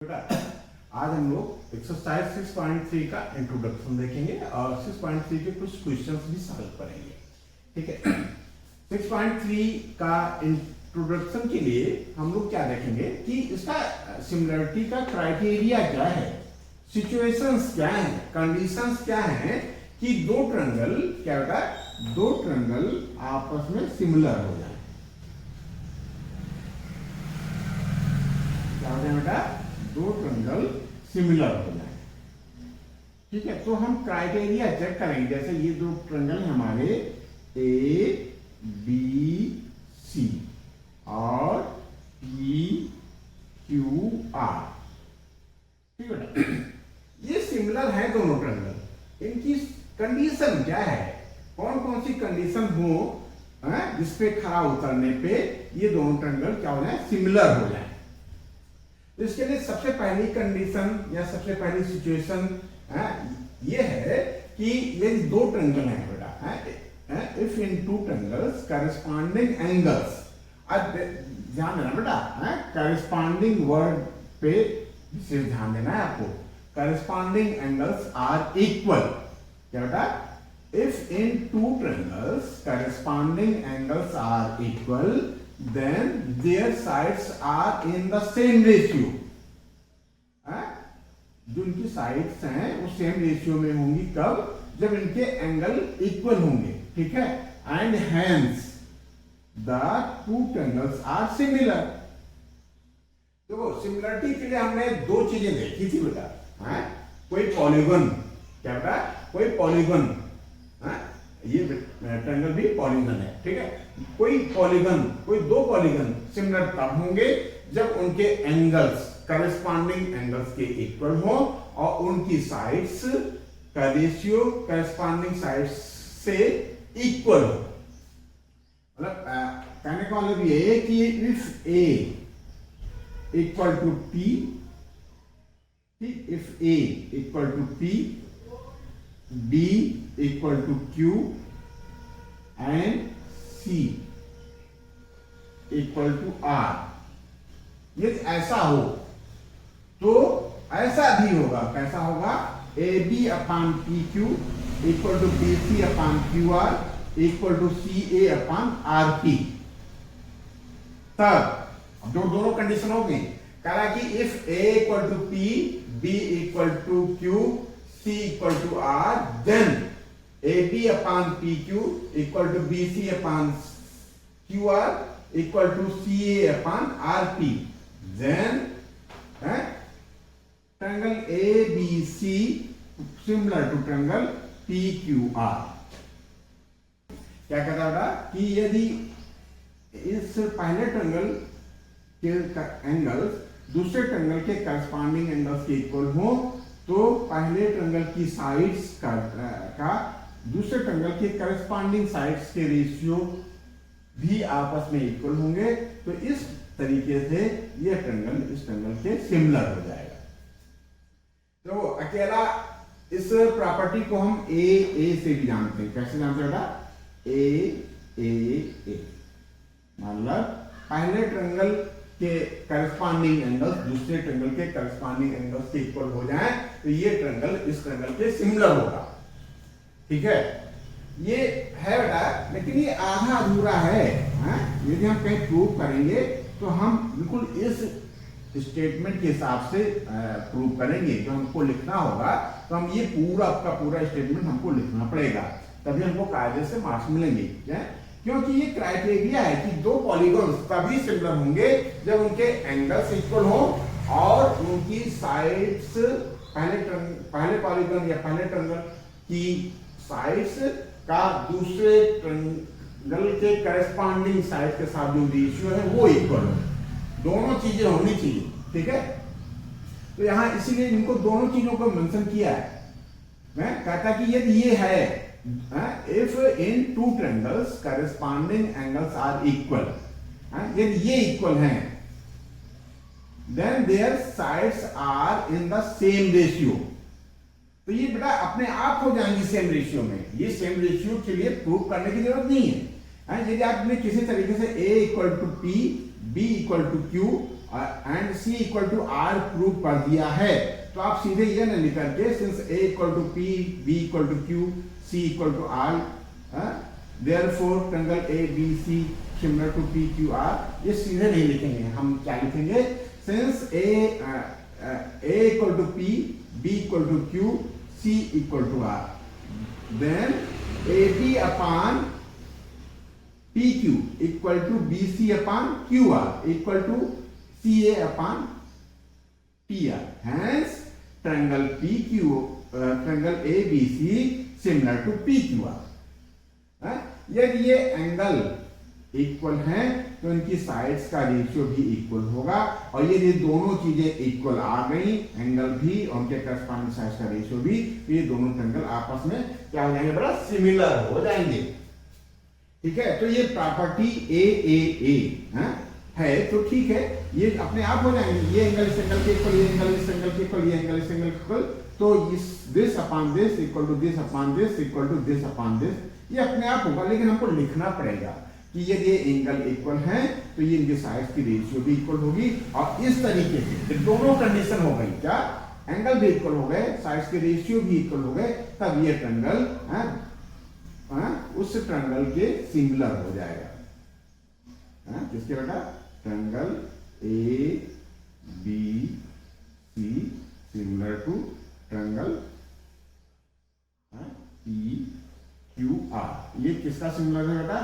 बेटा आज हम लोग एक्सरसाइज 6.3 का इंट्रोडक्शन देखेंगे और 6.3 के कुछ क्वेश्चंस भी सॉल्व करेंगे। ठीक है, 6.3 का इंट्रोडक्शन के लिए हम लोग क्या देखेंगे कि इसका सिमिलरिटी का क्राइटेरिया क्या है, सिचुएशंस क्या है, कंडीशंस क्या है कि दो ट्रायंगल क्या बेटा दो ट्रायंगल आपस में सिमिलर हो जाए। क्या हो जाए बेटा, दो ट्रायंगल सिमिलर हो जाए। ठीक है, तो हम क्राइटेरिया चेक करेंगे। जैसे ये दो ट्रायंगल हमारे ए बी सी और पी क्यू आर। ठीक है बेटा, ये सिमिलर है दोनों ट्रायंगल। इनकी कंडीशन क्या है, कौन कौन सी कंडीशन हो जिसपे खरा उतरने पे ये दोनों ट्रायंगल क्या हो जाए, सिमिलर हो जाए। तो इसके लिए सबसे पहली कंडीशन या सबसे पहली सिचुएशन ये है कि ये दो ट्रायंगल हैं बेटा, if in two triangles corresponding angles. अब ध्यान देना बेटा, करस्पॉन्डिंग वर्ड पे विशेष ध्यान देना है आपको। Corresponding angles are equal. क्या बेटा, if in two triangles corresponding angles are equal then their sides are in the same ratio। जो इनकी साइड्स हैं वो सेम रेशियो में होंगी। कब? जब इनके एंगल इक्वल होंगे। ठीक है, and hence the two triangles are similar. देखो, सिमिलरिटी के लिए हमने दो चीजें देखी थी बेटा। कोई पॉलीगन, क्या बेटा, कोई पॉलीगन, ये ट्रायंगल भी पॉलीगन है। ठीक है, कोई पॉलीगन, कोई दो पॉलीगन सिमिलर तब होंगे जब उनके एंगल्स करस्पॉन्डिंग एंगल्स के इक्वल हो और उनकी साइड्स का रेशियो करस्पॉन्डिंग साइड्स से इक्वल हो। मतलब कहने का मतलब ये है कि if A equal to P, if A equal to P, B equal to Q and C equal to R, यदि ऐसा हो तो ऐसा भी होगा। कैसा होगा? A B upon P Q equal to B C upon Q R equal to C A upon R P. तब जो दोनों कंडीशन हो गई, कहा कि if A equal to P, B equal to Q, C equal to R, then AB upon PQ equal to BC upon QR equal to CA upon RP. Then triangle ABC similar to triangle PQR। क्या कहता है कि यदि इस पहले triangle के angles दूसरे triangle के करस्पॉन्डिंग एंगल्स के इक्वल हो तो पहले ट्रायंगल की साइड्स का दूसरे ट्रायंगल के करस्पॉन्डिंग साइड्स के रेशियो भी आपस में इक्वल होंगे। तो इस तरीके से यह ट्रायंगल इस ट्रायंगल के सिमिलर हो जाएगा। तो अकेला इस प्रॉपर्टी को हम ए से भी जानते हैं। कैसे जानते हैं बेटा? ए मतलब पहले ट्रायंगल के करस्पॉन्डिंग एंगल्स दूसरे ट्रायंगल के करस्पॉन्डिंग एंगल्स के इक्वल हो जाए तो ये ट्रायंगल इस ट्रायंगल के सिमिलर होगा। ठीक है, ये है बेटा, लेकिन ये आधा अधूरा है। यदि हम कहीं प्रूव करेंगे तो हम बिल्कुल इस स्टेटमेंट के हिसाब से प्रूव करेंगे। जो हमको लिखना होगा तो हम ये पूरा का पूरा स्टेटमेंट हमको लिखना पड़ेगा, तभी हमको कायदे से मार्क्स मिलेंगे। क्योंकि ये क्राइटेरिया है कि दो पॉलीगॉन्स तभी सिमिलर होंगे जब उनके एंगल्स इक्वल हो और उनकी साइड्स पहले पॉलीगॉन या पहले ट्रायंगल की साइड्स का दूसरे ट्रायंगल के करस्पॉन्डिंग साइड के साथ जो रेशियो है वो इक्वल हो। दोनों चीजें होनी चाहिए। ठीक है, तो यहां इसीलिए इनको दोनों चीजों को मेंशन किया है। मैं कहता कि यदि ये है if in two triangles corresponding angles are equal, यदि ये इक्वल हैं then their sides are in the same ratio. तो ये बेटा अपने आप हो जाएंगी सेम रेशियो में। ये सेम रेशियो के लिए प्रूव करने की जरूरत नहीं है। यदि आपने किसी तरीके से A equal to P, B equal to Q and C equal to R prove कर दिया है, तो आप सीधे ये न लिख करके since A equal to P, B equal to Q, C equal to R, therefore triangle A B C similar to P Q R, ये सीधे नहीं लिखेंगे। हम क्या लिखेंगे, since A equal to P, B equal to Q, C equal to R, then A B upon P Q equal to B C upon Q R equal to C A upon P R, hence triangle P Q, triangle A B C similar to P Q R. यदि ये angle equal हैं तो इनकी sides का ratio भी equal होगा, और यदि दोनों चीजें इक्वल आ गई, एंगल भी और उनके करस्पॉन्डिंग साइड्स का रेशियो भी, तो ये दोनों ट्रायंगल आपस में क्या हो जाएंगे, बड़ा सिमिलर हो जाएंगे। ठीक है, तो ये प्रॉपर्टी ए है, तो ठीक है, ये अपने आप हो जाएंगे। ये एंगल इस एंगल के इक्वल, ये एंगल इस एंगल के इक्वल, ये एंगल इस एंगल के इक्वल, तो इस this upon this equal to this upon this equal to this upon this, ये अपने आप होगा। लेकिन हमको लिखना पड़ेगा कि यदि ये एंगल इक्वल हैं तो ये इनके साइड्स की रेशियो भी इक्वल होगी, और इस तरीके से दोनों कंडीशन हो गई, क्या एंगल भी इक्वल हो गए, साइड्स के रेशियो भी इक्वल हो गए, तब ये ट्रायंगल उस ट्रायंगल के सिमिलर हो जाएगा। किसके बेटा, triangle A B C similar to triangle P Q R. ये किसका सिमिलर है बेटा,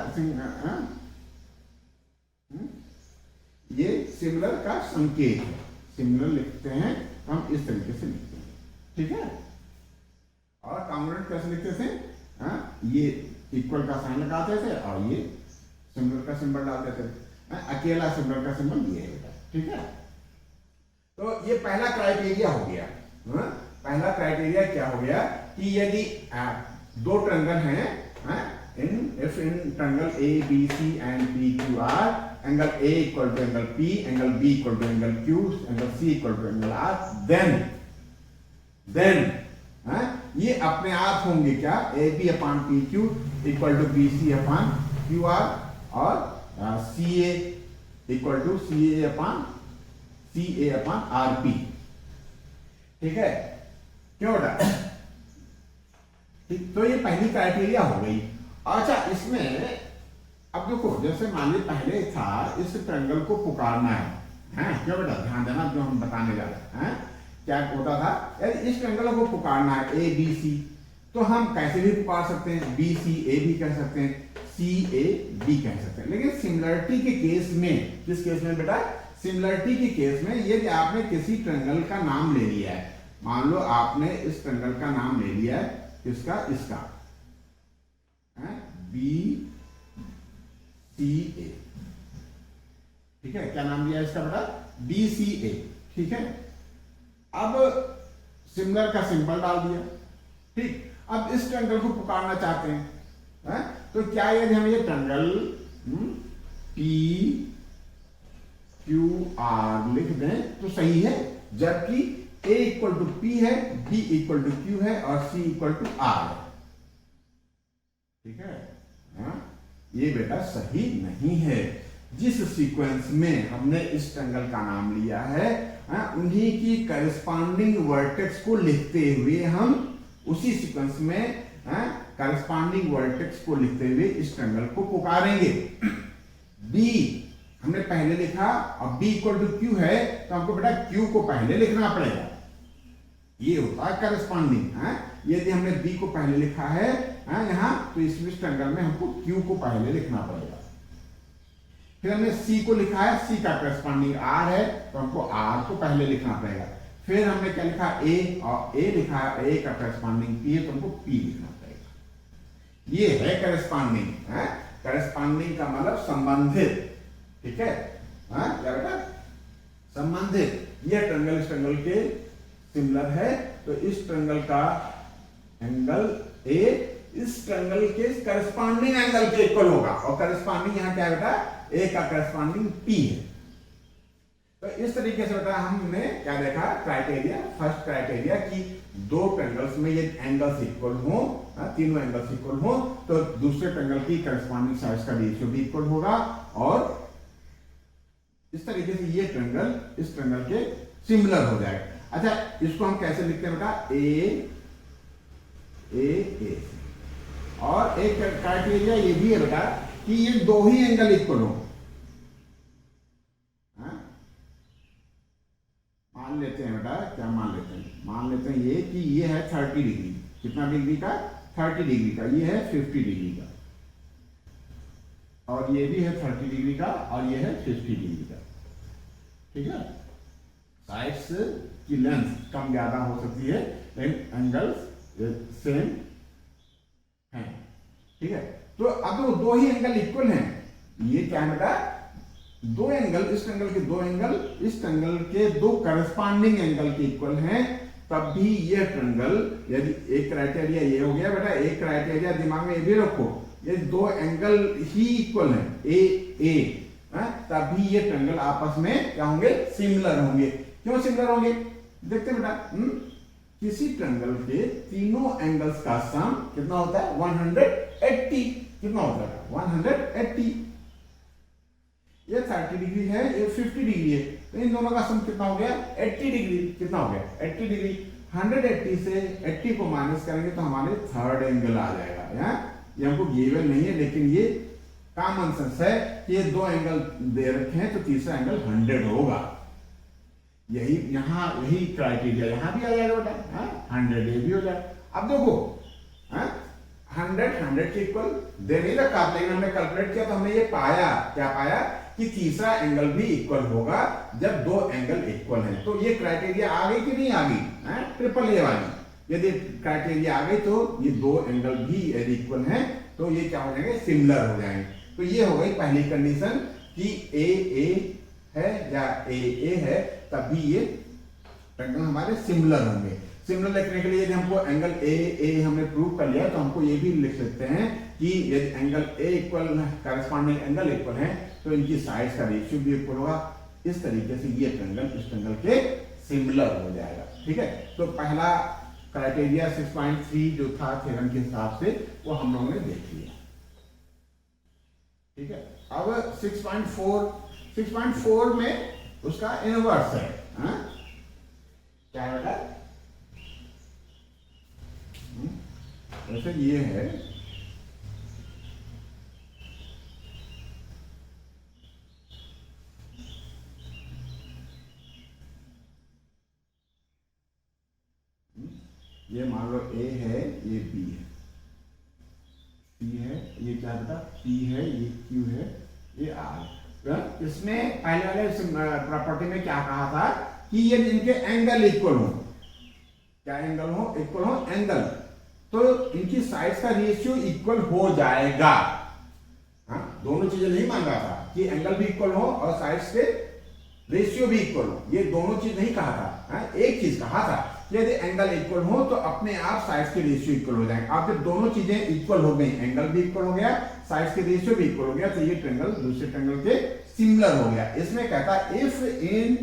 ये सिमिलर का संकेत है। सिमिलर लिखते हैं तो हम इस तरीके से लिखते हैं, ठीक है। और कॉन्ग्रुएंट कैसे लिखते थे, ये इक्वल का साइन लगाते थे और ये सिमिलर का सिंबल डालते थे। अकेला सिमिलर का सिंबल ये है, ठीक है। तो ये पहला क्राइटेरिया हो गया। पहला क्राइटेरिया क्या हो गया कि यदि दो ट्रायंगल हैं, इन triangle A B C and P Q R, angle A equal to angle P, angle B equal to angle Q, angle C equal to angle R, then ये अपने आप होंगे क्या, A B upon P Q equal to B C upon Q R, और C A equal to C A upon R P, ठीक है। क्यों बेटा, तो ये पहली क्राइटेरिया हो गई। अच्छा, इसमें अब देखो, जैसे मान ली पहले था इस ट्रायंगल को पुकारना है, क्यों बेटा, ध्यान देना जो हम बताने जा रहे हैं। क्या होता था, यदि इस ट्रायंगल को पुकारना है ए बी सी, तो हम कैसे भी पुकार सकते हैं, बी सी ए भी कह सकते हैं, सी ए बी कह सकते हैं। लेकिन सिमिलरिटी के केस में, किस केस में बेटा, सिमिलरिटी के केस में, यदि आपने किसी ट्रायंगल का नाम ले लिया है, मान लो आपने इस ट्रायंगल का नाम ले लिया है, इसका बी सी ए, ठीक है। क्या नाम लिया इसका बेटा, बी सी ए, ठीक है। अब सिमिलर का सिंबल डाल दिया, ठीक। अब इस ट्रायंगल को पुकारना चाहते हैं, तो क्या यदि हम ये ट्रायंगल पी क्यू आर लिख दें तो सही है, जबकि ए इक्वल टू पी है, बी इक्वल टू क्यू है और सी इक्वल टू आर है, ठीक है। ये बेटा सही नहीं है। जिस सीक्वेंस में हमने इस ट्रायंगल का नाम लिया है, उन्हीं की करस्पॉन्डिंग वर्टेक्स को लिखते हुए हम उसी सीक्वेंस में करस्पॉन्डिंग वर्टेक्स को लिखते हुए इस ट्रायंगल को पुकारेंगे। बी हमने पहले लिखा, अब बी इक्वल टू क्यू है, तो हमको बेटा क्यू को पहले लिखना पड़ेगा, ये होता है करस्पॉन्डिंग। यदि हमने बी को पहले लिखा है यहाँ, तो इस ट्रायंगल में हमको क्यू को पहले लिखना पड़ेगा। फिर हमने सी को लिखा है, सी का करस्पॉन्डिंग आर है, तो हमको आर को पहले लिखना पड़ेगा। फिर हमने क्या लिखा, ए, और ए लिखा है, ए का करस्पॉन्डिंग पी है, तो हमको पी लिखना पड़ेगा। ये है करस्पॉन्डिंग। करस्पॉन्डिंग का मतलब संबंधित, ठीक है। क्या बेटा, संबंधित। यह ट्रायंगल इस ट्रायंगल के सिमिलर है, तो इस ट्रायंगल का एंगल ए इस ट्रायंगल के करस्पॉन्डिंग एंगल के इक्वल होगा, और करस्पॉन्डिंग यहाँ क्या बेटा, ए का करस्पॉन्डिंग पी है। तो इस तरीके से बेटा हमने क्या देखा, क्राइटेरिया, फर्स्ट क्राइटेरिया कि दो ट्रायंगल्स में ये एंगल्स इक्वल हो, तीनों एंगल्स इक्वल हो, तो दूसरे ट्रायंगल की करस्पॉन्डिंग साइड्स का रेशियो भी इक्वल होगा, और इस तरीके से ये ट्रायंगल इस ट्रायंगल के सिमिलर हो जाएगा। अच्छा, इसको हम कैसे लिखते हैं बेटा? ए और एक क्राइटेरिया ये भी है बेटा कि ये दो ही एंगल इक्वल हो। मान लेते हैं बेटा, क्या मान लेते हैं? मान लेते हैं ये कि ये है 30 डिग्री। कितना डिग्री का? 30 डिग्री का। ये है 50 डिग्री का, और ये भी है 30 डिग्री का, और ये है 50 डिग्री का। ठीक है, साइड्स की लेंथ कम ज्यादा हो सकती है, लेकिन एंगल्स सेम हैं। ठीक है, तो अब वो दो ही एंगल इक्वल हैं। ये क्या है बेटा? दो एंगल, इस एंगल के दो एंगल इस एंगल के दो करस्पॉन्डिंग एंगल के इक्वल हैं, तब भी ये ट्रायंगल, यदि एक क्राइटेरिया ये हो गया बेटा, एक क्राइटेरिया दिमाग में ये भी रखो, ये दो एंगल ही इक्वल हैं, ए तभी ये ट्रायंगल आपस में क्या होंगे? सिमिलर होंगे। क्यों सिमिलर होंगे? देखते हैं बेटा, किसी ट्रायंगल के तीनों एंगल्स का सम कितना होता है? 180। कितना होता है? 180। ये 30 डिग्री है, ये 50 डिग्री है, तो इन दोनों का सम कितना हो गया? 80 डिग्री। कितना हो गया? 80 डिग्री। 180 से 80 को माइनस करेंगे तो हमारे थर्ड एंगल आ जाएगा। ये हमको गिवन नहीं है, लेकिन ये कॉमन सेंस है कि ये दो एंगल दे रखे हैं, तो तीसरा एंगल 100 होगा। यही यहाँ यही क्राइटेरिया यहाँ भी आ जाएगा बेटा। 100 ये भी हो जाए। अब देखो 100 के इक्वल दे नहीं रखा, लेकिन हमने कैलकुलेट किया तो हमने ये पाया, क्या पाया? कि तीसरा एंगल भी इक्वल होगा जब दो एंगल इक्वल हैं। तो ये क्राइटेरिया आ गई कि नहीं आ गई? ट्रिपल ए वाली। यदि क्राइटेरिया आ गई तो ये दो एंगल भी यदि इक्वल हैं तो ये क्या हो जाएंगे? सिमिलर हो जाएंगे। तो ये हो गई पहली कंडीशन कि ए है या ए है, तभी ये ट्रायंगल हमारे सिमिलर होंगे। सिमिलर लिखने के लिए यदि हमको एंगल ए हमने प्रूव कर लिया, तो हमको ये भी लिख सकते हैं कि यदि angle A equal corresponding angle equal है, तो इनकी साइड्स का रेशियो भी इक्वल होगा। इस तरीके से ये ट्रायंगल इस ट्रायंगल के सिमिलर हो जाएगा। ठीक है, तो पहला क्राइटेरिया 6.3 जो था थ्योरम के हिसाब से, वो हम लोगों ने देख लिया। ठीक है, अब 6.4 में उसका इनवर्स है। क्या बेटा? वैसे ये है, ये मान लो ए है, ये बी है, सी है, ये क्या बेटा? पी है, ये क्यू है, ये आर। इसमें पहले वाले प्रॉपर्टी में क्या कहा था कि ये इनके एंगल इक्वल हो। क्या एंगल हो? इक्वल हो एंगल, तो इनकी साइड्स का रेशियो इक्वल हो जाएगा। दोनों चीजें नहीं मान रहा था कि एंगल भी इक्वल हो और साइड्स के रेशियो भी इक्वल हो, ये दोनों चीज नहीं कहा था। एक चीज कहा था, यदि एंगल इक्वल हो तो अपने आप साइड्स के रेशियो इक्वल हो जाएंगे। अब जब दोनों चीजें इक्वल हो गई, एंगल भी इक्वल हो गया, साइड्स के रेशियो भी इक्वल हो गया, तो ये ट्रायंगल दूसरे ट्रायंगल के सिमिलर हो गया। इसमें कहता है if in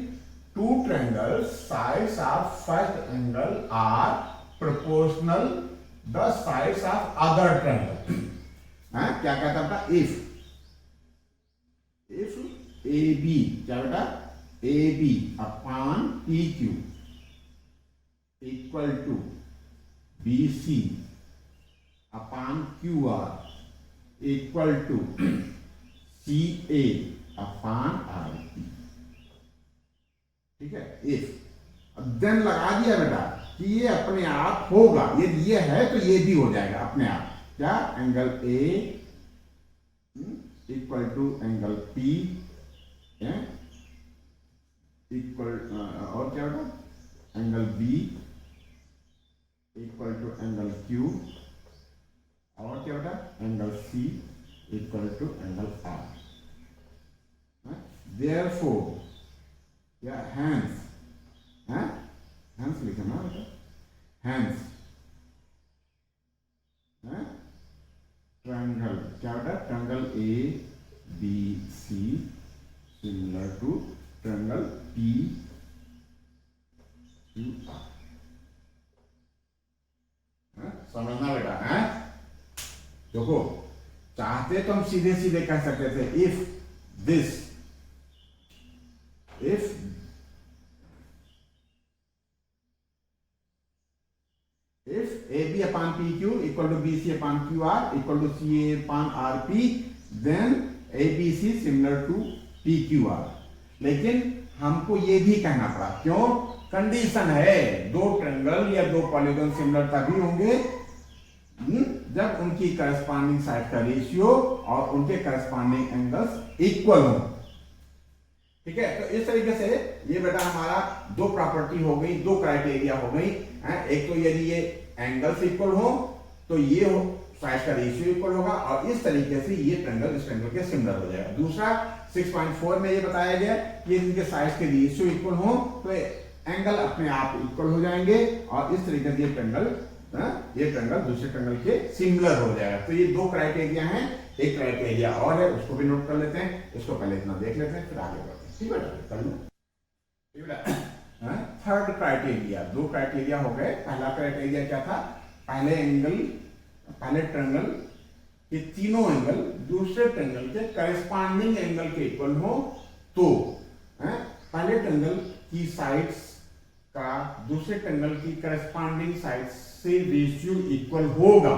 two triangles sides of first angle are proportional the sides of other triangle. क्या कहता था? इफ ए बी, क्या बेटा? A B upon P Q equal to B C upon Q R equal to C A upon R P. ठीक है, if. अब then लगा दिया बेटा कि ये अपने आप होगा, यदि ये है तो ये भी हो जाएगा अपने आप। क्या? Angle A equal to angle P equal, और क्या बेटा? Angle B equal to angle Q, और क्या बेटा? Angle C equal to angle R. Therefore या हैंस, हैंस लिखना बेटा, हैंस ट्रायंगल, क्या बेटा? Triangle A B C similar to triangle P Q R. समझना बेटा है? देखो, चाहते तो हम सीधे सीधे कह सकते थे if this if AB upon PQ equal to BC upon QR equal to CA upon RP, then ABC similar to PQR. लेकिन हमको ये भी कहना पड़ा, क्यों? कंडीशन है दो ट्रायंगल या दो पॉलीगॉन सिमिलर तभी होंगे जब उनकी करस्पॉन्डिंग साइड का रेशियो और उनके करस्पॉन्डिंग एंगल्स इक्वल हो। ठीक है, तो इस तरीके से ये बेटा हमारा दो प्रॉपर्टी हो गई, दो क्राइटेरिया हो गई। एक तो यदि ये एंगल्स इक्वल हो तो ये हो साइड का रेशियो इक्वल होगा, और इस तरीके से ये ट्रायंगल इस ट्रायंगल के सिमिलर हो जाएगा। दूसरा 6.4 में ये बताया गया कि इनके साइड के रेशियो इक्वल हो तो एंगल अपने आप इक्वल हो जाएंगे, और इस तरीके से ये ट्रायंगल दूसरे ट्रायंगल के सिमिलर हो जाएगा। तो ये दो क्राइटेरिया हैं, एक क्राइटेरिया और है, उसको भी नोट कर लेते हैं। इसको पहले इतना देख लेते हैं, फिर आगे बढ़ते हैं। ठीक है, कर लो। थर्ड क्राइटेरिया, दो क्राइटेरिया हो गए। पहला क्राइटेरिया क्या था? पहले ट्रायंगल के तीनों एंगल दूसरे ट्रायंगल के करस्पॉन्डिंग एंगल के इक्वल हो तो पहले ट्रायंगल की साइड्स का दूसरे ट्रायंगल की करस्पॉन्डिंग साइड्स से रेशियो इक्वल होगा।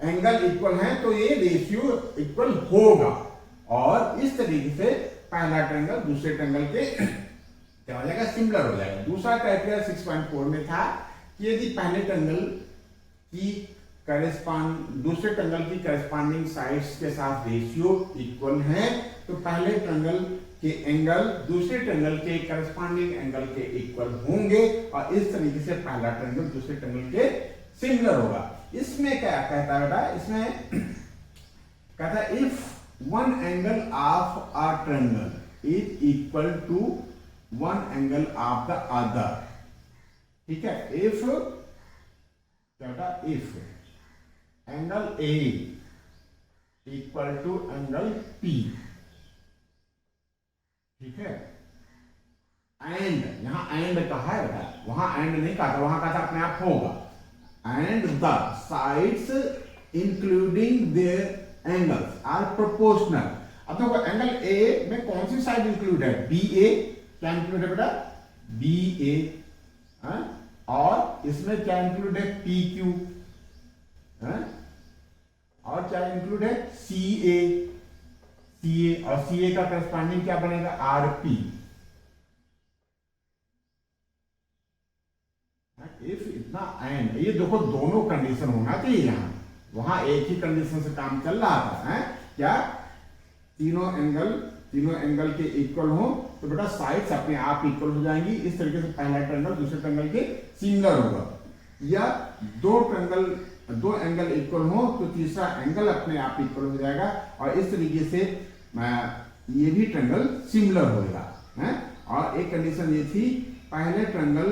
एंगल इक्वल है तो ये रेशियो इक्वल होगा, और इस तरीके से पहला ट्रायंगल दूसरे ट्रायंगल के क्या हो जाएगा? सिमिलर हो जाएगा। दूसरा क्राइटेरिया 6.4 में था कि यदि पहले ट्रायंगल की दूसरे ट्रायंगल की करस्पॉन्डिंग साइड्स के साथ रेशियो इक्वल है तो पहले ट्रायंगल के एंगल दूसरे ट्रायंगल के करस्पॉन्डिंग एंगल के इक्वल होंगे, और इस तरीके से पहला ट्रायंगल दूसरे ट्रायंगल के सिमिलर होगा। इसमें क्या कहता है बेटा? इसमें कहता है if one angle of a triangle is equal to one angle of the other. ठीक है, इफ क्या बेटा? If angle A equal to angle P। ठीक है, एंड यहां एंड कहा है बेटा, वहां एंड नहीं कहा था, वहां कहा था अपने आप होगा। And the sides including their angles are proportional. अब देखो एंगल A में कौन सी साइड इंक्लूड है? BA। क्या इंक्लूड है बेटा? BA। और इसमें क्या इंक्लूड है? PQ। और क्या इंक्लूड है? CA। और CA का करस्पॉन्डिंग क्या बनेगा? RP। इफ इतना एंड, ये देखो दोनों कंडीशन होना चाहिए यहां, वहां एक ही कंडीशन से काम चल रहा था। क्या? तीनों एंगल के इक्वल हो तो बेटा साइड्स अपने आप इक्वल हो जाएंगी। इस तरीके से पहला ट्रायंगल दूसरे ट्रायंगल के सिमिलर होगा, या दो एंगल इक्वल हो तो तीसरा एंगल अपने आप इक्वल हो जाएगा, और इस तरीके से ये भी ट्रायंगल सिमिलर होगा। और एक कंडीशन ये थी, पहले ट्रायंगल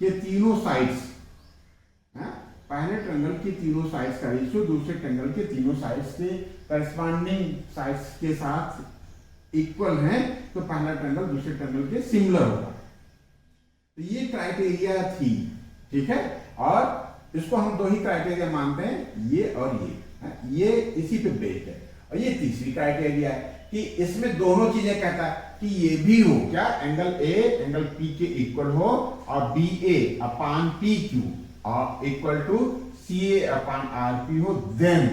के तीनों साइड्स का रेशियो दूसरे ट्रायंगल के तीनों साइड्स के करस्पॉन्डिंग साइड्स के साथ इक्वल है तो पहला ट्रायंगल दूसरे ट्रायंगल के सिमिलर होगा। तो ये क्राइटेरिया थी। ठीक है, और इसको हम दो ही क्राइटेरिया मानते हैं, ये और ये इसी पे बेस्ड है। और ये तीसरी क्राइटेरिया है कि इसमें दोनों चीजें कहता है कि ये भी हो, क्या? एंगल A एंगल P के इक्वल हो, और BA अपॉन PQ और equal to CA upon RP हो, देन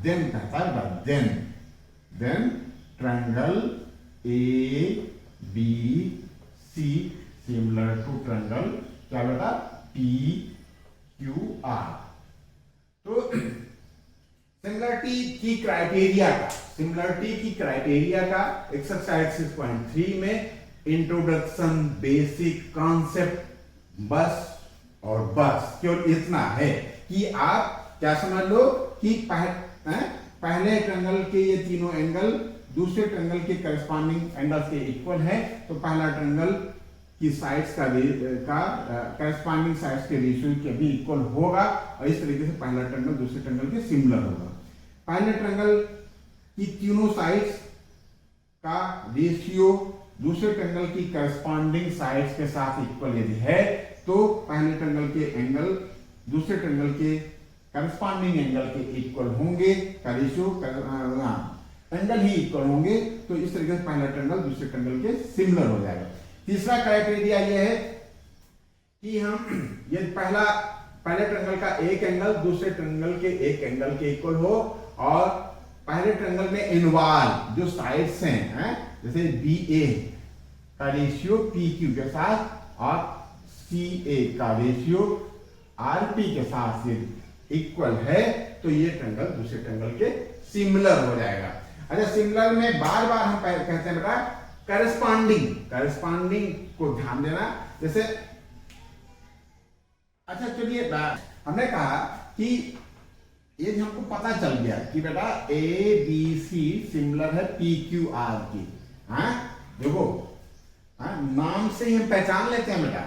कहता है then triangle ABC similar to triangle क्या बेटा? PQR। तो सिमिलरिटी की क्राइटेरिया का एक्सरसाइज 6.3 में इंट्रोडक्शन बेसिक कॉन्सेप्ट बस केवल इतना है कि आप क्या समझ लो कि पहले ट्रायंगल के ये तीनों एंगल दूसरे ट्रायंगल के करस्पॉन्डिंग एंगल्स के इक्वल है तो पहला ट्रायंगल की साइड्स का करस्पॉन्डिंग साइड्स के रेशियो के भी इक्वल होगा, और इस तरीके से पहला ट्रायंगल दूसरे ट्रायंगल के सिमिलर होगा। पहले ट्रायंगल की तीनों साइड्स का रेशियो दूसरे ट्रायंगल की करस्पॉन्डिंग साइड्स के साथ इक्वल यदि है तो पहले ट्रायंगल के एंगल दूसरे ट्रायंगल के करस्पॉन्डिंग एंगल के इक्वल होंगे का रेशियो। एंगल ही इक्वल होंगे, तो इस तरीके से पहला ट्रायंगल दूसरे ट्रायंगल के सिमिलर हो जाएगा। तीसरा क्राइटेरिया ये है कि हम ये पहले ट्रायंगल का एक एंगल दूसरे ट्रायंगल के एक एंगल के इक्वल हो, और पहले ट्रायंगल में इन्वॉल्व जो साइड्स हैं, जैसे बी ए का रेशियो पी क्यू के साथ और सी ए का रेशियो आर पी के साथ से इक्वल है, तो ये ट्रायंगल दूसरे ट्रायंगल के सिमिलर हो जाएगा। अच्छा, सिमिलर में बार बार हम कहते हैं बेटा करस्पॉन्डिंग को ध्यान देना। जैसे अच्छा चलिए, हमने कहा कि ये हमको पता चल गया कि बेटा ए बी सी सिमिलर है पी क्यू आर की। हाँ देखो, नाम से ही हम पहचान लेते हैं बेटा।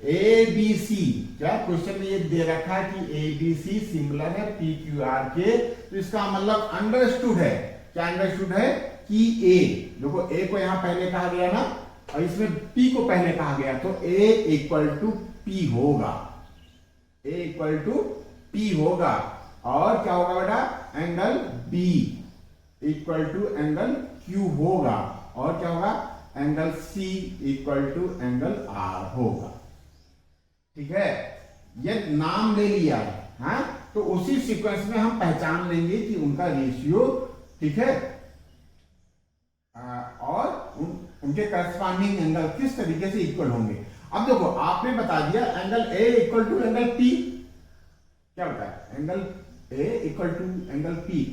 ए बी सी, क्या क्वेश्चन में ये दे रखा है कि ए बी सी सिमिलर है पी क्यू आर के, तो इसका मतलब अंडरस्टूड है। क्या अंडरस्टूड है कि ए, देखो ए को यहां पहले कहा गया ना, और इसमें पी को पहले कहा गया, तो ए इक्वल टू पी होगा, ए इक्वल टू पी होगा। और क्या होगा बेटा, angle B equal to angle Q होगा, और क्या होगा, angle C equal to angle R होगा। ठीक है, ये नाम ले लिया है, हाँ, तो उसी सीक्वेंस में हम पहचान लेंगे कि उनका रेशियो, ठीक है, और उनके करस्पॉन्डिंग एंगल किस तरीके से इक्वल होंगे। अब देखो, आपने बता दिया angle A equal to angle P, क्या होता है, angle A equal to angle P,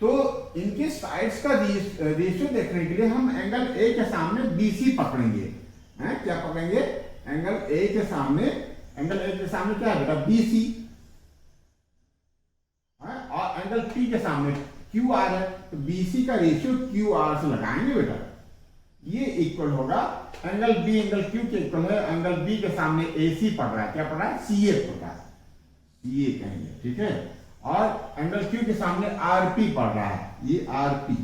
तो इनके साइड्स का रेशियो देखने के लिए हम एंगल ए के सामने बीसी पकड़ेंगे। हैं, क्या पकड़ेंगे, एंगल ए के सामने, एंगल ए के सामने क्या है बेटा, बीसी, और एंगल पी के सामने क्यू आर है, तो बीसी का रेशियो क्यू आर से लगाएंगे बेटा, ये इक्वल होगा एंगल बी एंगल क्यू के इक्वल है। एंगल बी के सामने एसी पड़ रहा है, क्या पड़ रहा है, सीए पड़ रहा है, सीए कहेंगे, ठीक है, और एंगल क्यू के सामने आरपी पड़ रहा है, ये आरपी,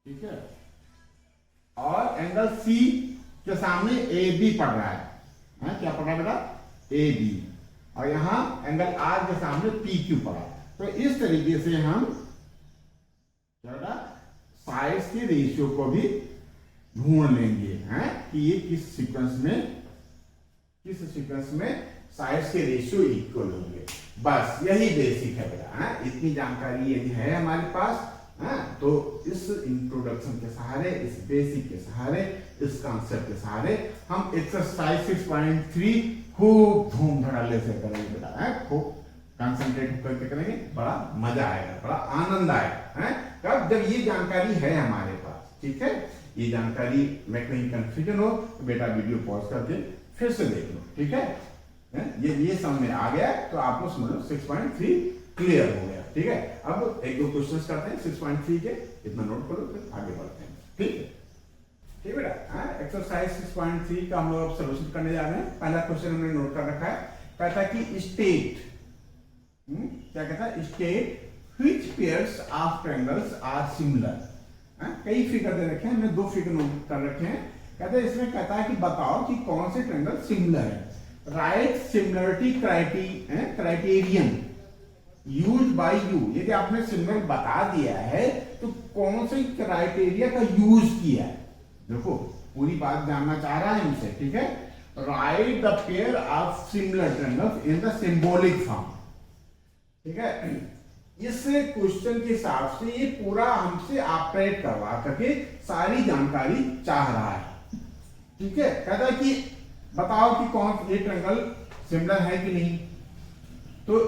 ठीक है, और एंगल सी के सामने ए बी पड़ रहा है, क्या पड़ रहा है बेटा, ए बी, और यहां एंगल आर के सामने पी क्यू पड़ा। तो इस तरीके से हम क्या साइड्स के रेशियो को भी ढूंढ लेंगे, हैं, कि ये किस सीक्वेंस में साइड्स के रेशियो इक्वल होंगे। बस यही बेसिक है बेटा, इतनी जानकारी यदि है हमारे पास, तो इस इंट्रोडक्शन के सहारे, इस बेसिक के सहारे, इस कॉन्सेप्ट के सहारे हम एक्सरसाइज 6.3 खूब धूम धड़ाले से करेंगे बेटा, खूब कंसंट्रेट करके करेंगे, बड़ा मजा आएगा, बड़ा आनंद आएगा, कब, जब ये जानकारी है हमारे पास। ठीक है, ये जानकारी में कहीं कंफ्यूजन हो तो बेटा वीडियो पॉज करके फिर से देख लो। ठीक है, ये समझ में आ गया तो आपको समझ लो 6.3 क्लियर हो गया। ठीक है, अब एक दो क्वेश्चंस करते हैं 6.3 के, इतना नोट करो फिर आगे बढ़ते हैं। ठीक है, ठीक बेटा, एक्सरसाइज 6.3 का हम लोग अब सॉल्यूशन करने जा रहे हैं। पहला क्वेश्चन हमने नोट कर रखा है, कहता है कि स्टेट, क्या कहता है, state which pairs of triangles are similar. कई फिगर दे रखे हैं, हमने दो फिगर नोट कर रखे हैं। कहते हैं इसमें कहता है कि बताओ कि कौन से ट्रायंगल सिमिलर है। Right similarity criterion use by you. यदि आपने सिमिलर बता दिया है तो कौन से क्राइटेरिया का यूज किया है, देखो पूरी बात जानना चाह रहा है हमसे। ठीक है, right the pair of similar triangles in the symbolic form. ठीक है, इस क्वेश्चन के हिसाब से ये पूरा हमसे ऑपरेट करवा करके सारी जानकारी चाह रहा है। ठीक है, कहता है कि बताओ कि कौन ये ट्रायंगल सिमिलर है कि नहीं। तो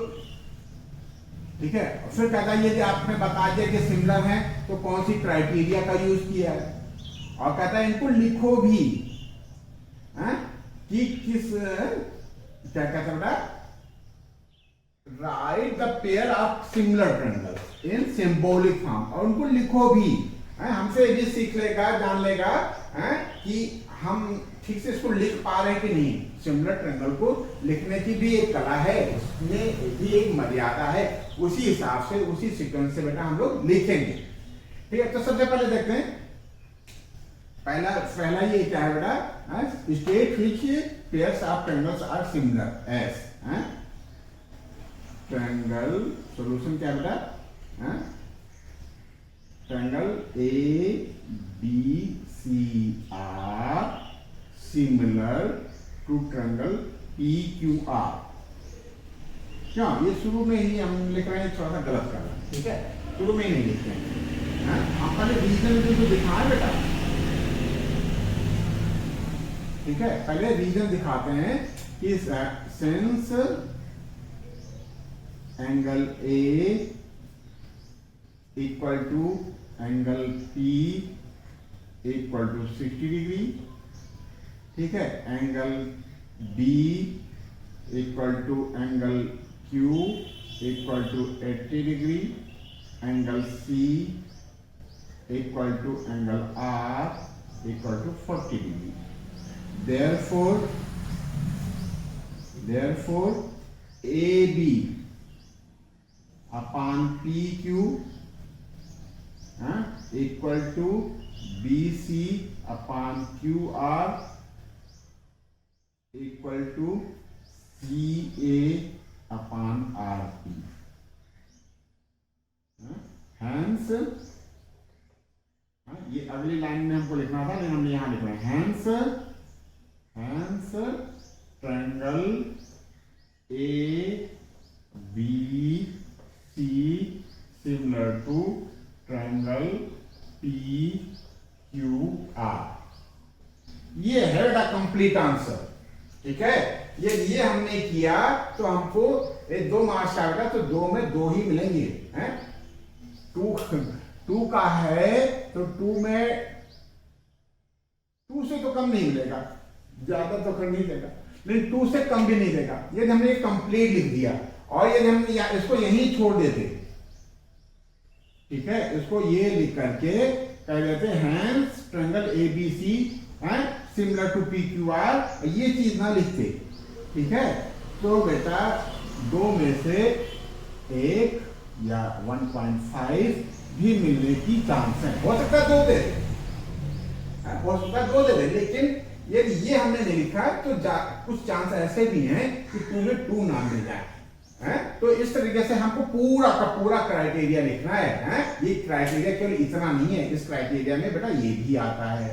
ठीक है, फिर कहता है यदि आपने बता दिया कि सिमिलर है तो कौन सी क्राइटेरिया का यूज किया है, और कहता है इनको लिखो भी, कि किस, क्या कहता है बेटा, right the pair of similar triangles in symbolic form, और उनको लिखो भी। हमसे भी सीख लेगा, जान लेगा कि हम ठीक से इसको लिख पा रहे कि नहीं। सिमिलर ट्रायंगल को लिखने की भी एक कला है, उसमें भी एक मर्यादा है, उसी हिसाब से उसी सीक्वेंस से बेटा हम लोग लिखेंगे। ठीक है, तो सबसे पहले देखते हैं पहला ये क्या है बेटा, state which pairs of triangles are similar एस। ट्रायंगल सॉल्यूशन क्या बेटा, triangle ABCR similar to triangle PQR। क्या ये शुरू में ही हम लिख रहे हैं, थोड़ा सा गलत कर रहे हैं, ठीक है, शुरू में ही नहीं लिखते हैं। हम पहले रीजन तो दिखाएं बेटा, ठीक है, पहले रीजन दिखाते हैं कि since angle A equal to angle P equal to 60 degree, ठीक है, angle B equal to angle Q equal to 80 degree, angle C equal to angle R equal to 40 degree. therefore AB upon PQ equal to BC upon QR equal to CA upon RP। Hence ये अगली line में हमको लिखना था, लेकिन हमने यहां लिख रहे हैं hence triangle ABC similar to triangle PQR। ये है बेटा कंप्लीट आंसर, ठीक है। ये हमने किया तो हमको 2 मार्क्स आएगा, तो 2 में 2 ही मिलेंगे, हैं 2 का है तो 2 में 2 से तो कम नहीं मिलेगा, ज्यादा तो कर नहीं देगा, लेकिन 2 से कम भी नहीं देगा। ये हमने कंप्लीट लिख दिया, और ये हम इसको यहीं छोड़ देते, ठीक है, इसको ये लिख करके कह देते hence triangle ABC similar to PQR, ये चीज ना लिखते, ठीक है। तो बेटा 2 में से 1 या 1.5 भी मिलने की चांस है, हो सकता है 2 दे, हो सकता है 2 दे, लेकिन यदि ये हमने नहीं लिखा तो कुछ चांस ऐसे भी हैं कि 2 में 2 ना मिल जाए, हैं। तो इस तरीके से हमको पूरा का पूरा क्राइटेरिया लिखना है, हैं। ये क्राइटेरिया केवल इतना नहीं है, इस क्राइटेरिया में बेटा ये भी आता है,